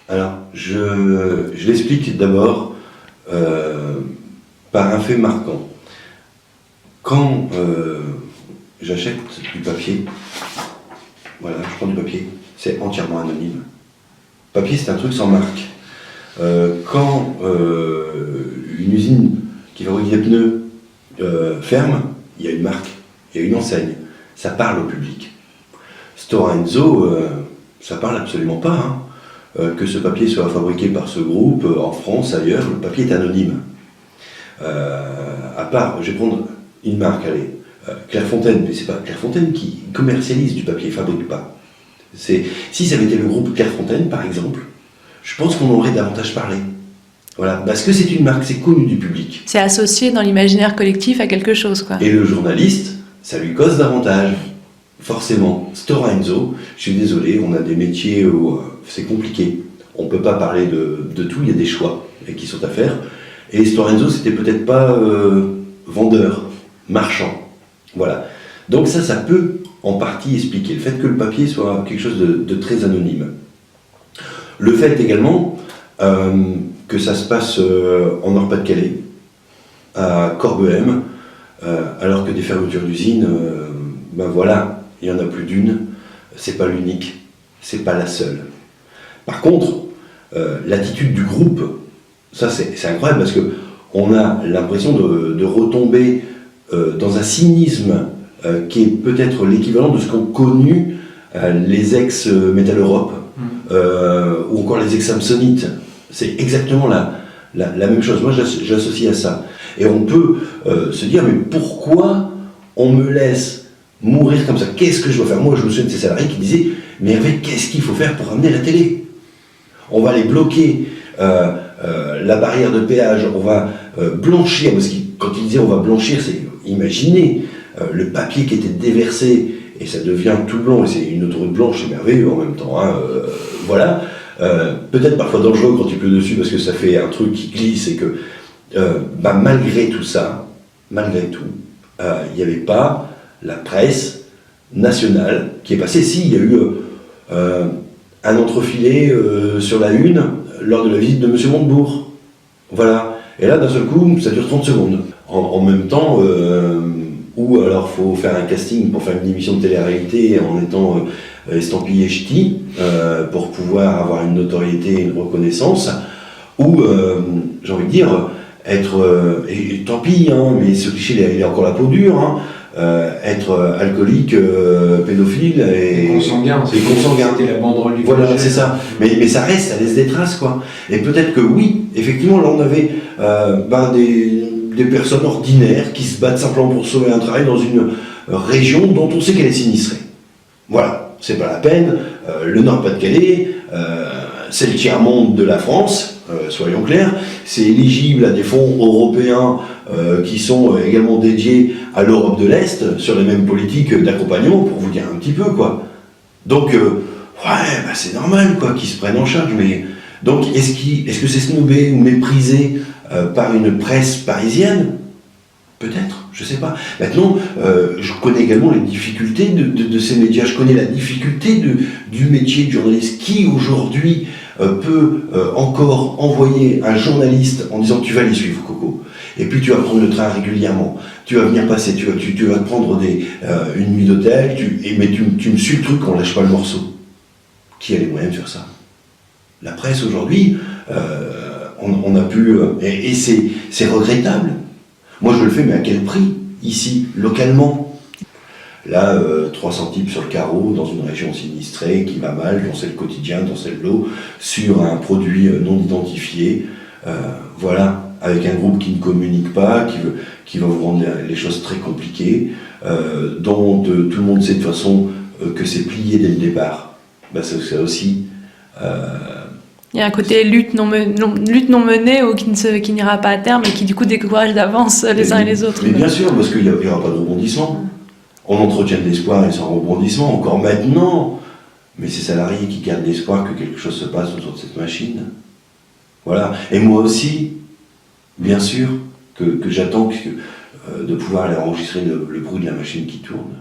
Alors, je l'explique d'abord par un fait marquant. Quand j'achète du papier, voilà, je prends du papier, c'est entièrement anonyme. Papier, c'est un truc sans marque. Quand une usine qui fabrique des pneus ferme, il y a une marque, il y a une enseigne, ça parle au public. Stora Enso, ça parle absolument pas, hein. Que ce papier soit fabriqué par ce groupe, en France, ailleurs, le papier est anonyme. À part, je vais prendre une marque, allez, Clairefontaine, mais c'est pas Clairefontaine qui commercialise du papier, fabrique pas. Si ça avait été le groupe Clairefontaine, par exemple, je pense qu'on aurait davantage parlé. Voilà, parce que c'est une marque, c'est connu du public. C'est associé dans l'imaginaire collectif à quelque chose, quoi. Et le journaliste, ça lui cause davantage. Forcément, Stora Enso, je suis désolé, on a des métiers où c'est compliqué. On ne peut pas parler de tout, il y a des choix qui sont à faire. Et Stora Enso, c'était peut-être pas vendeur, marchand. Voilà. Donc ça peut en partie expliquer le fait que le papier soit quelque chose de très anonyme. Le fait également que ça se passe en Nord-Pas-de-Calais, à Corbehem, alors que des fermetures d'usines, ben voilà, il y en a plus d'une, c'est pas l'unique, c'est pas la seule. Par contre, l'attitude du groupe, ça c'est incroyable parce que on a l'impression de retomber dans un cynisme qui est peut-être l'équivalent de ce qu'ont connu les ex-Metal Europe ou encore les ex-Samsonites. C'est exactement la même chose. Moi, j'associe à ça. Et on peut se dire, mais pourquoi on me laisse mourir comme ça? Qu'est-ce que je dois faire? Moi, je me souviens de ces salariés qui disaient, mais Hervé, qu'est-ce qu'il faut faire pour ramener la télé? On va aller bloquer la barrière de péage, on va blanchir, parce que quand ils disaient on va blanchir, c'est imaginer le papier qui était déversé, et ça devient tout blanc, et c'est une autoroute blanche, c'est merveilleux en même temps, hein, voilà. Peut-être parfois dangereux quand il pleut dessus, parce que ça fait un truc qui glisse, et que malgré tout ça, malgré tout, il n'y avait pas la presse nationale qui est passée. Si, il y a eu un entrefilé sur la une lors de la visite de M. Montebourg. Voilà. Et là, d'un seul coup, ça dure 30 secondes. En même temps, ou alors il faut faire un casting pour faire une émission de télé-réalité en étant estampillé ch'ti pour pouvoir avoir une notoriété et une reconnaissance, ou, j'ai envie de dire, être, et tant pis, hein, mais ce cliché, il a encore la peau dure, hein, être alcoolique, pédophile et consanguin. C'était la banderole du voilà, c'est ça. Mais ça reste, ça laisse des traces, quoi. Et peut-être que oui, effectivement, là on avait des personnes ordinaires qui se battent simplement pour sauver un travail dans une région dont on sait qu'elle est sinistrée. Voilà, c'est pas la peine. Le Nord-Pas-de-Calais, c'est le tiers-monde de la France, soyons clairs. C'est éligible à des fonds européens qui sont également dédiés à l'Europe de l'Est, sur les mêmes politiques d'accompagnement, pour vous dire un petit peu, quoi. Donc, c'est normal, quoi, qu'ils se prennent en charge, mais... Donc, est-ce que c'est snobé ou méprisé par une presse parisienne? Peut-être, je sais pas. Maintenant, je connais également les difficultés de ces médias, je connais la difficulté du métier de journaliste. Qui, aujourd'hui, peut encore envoyer un journaliste en disant « tu vas les suivre, Coco ». Et puis tu vas prendre le train régulièrement, tu vas venir passer, tu vas te prendre une nuit d'hôtel, mais tu me suis le truc, on lâche pas le morceau. Qui a les moyens de faire ça? La presse aujourd'hui, on a pu... et c'est regrettable. Moi je le fais, mais à quel prix? Ici, localement. Là, 300 types sur le carreau, dans une région sinistrée, qui va mal, dont c'est le quotidien, dont c'est de l'eau, sur un produit non identifié. Voilà. Avec un groupe qui ne communique pas, qui va vous rendre les choses très compliquées, dont tout le monde sait de toute façon que c'est plié dès le départ. C'est aussi... Il y a un côté lutte non menée ou qui n'ira pas à terme et qui du coup décourage d'avance les uns et les autres. Mais bien sûr, parce qu'il n'y aura pas de rebondissement. On entretient de l'espoir et sans rebondissement, encore maintenant. Mais ces salariés qui gardent l'espoir que quelque chose se passe autour de cette machine. Voilà. Et moi aussi, bien sûr, que j'attends de pouvoir aller enregistrer le bruit de la machine qui tourne.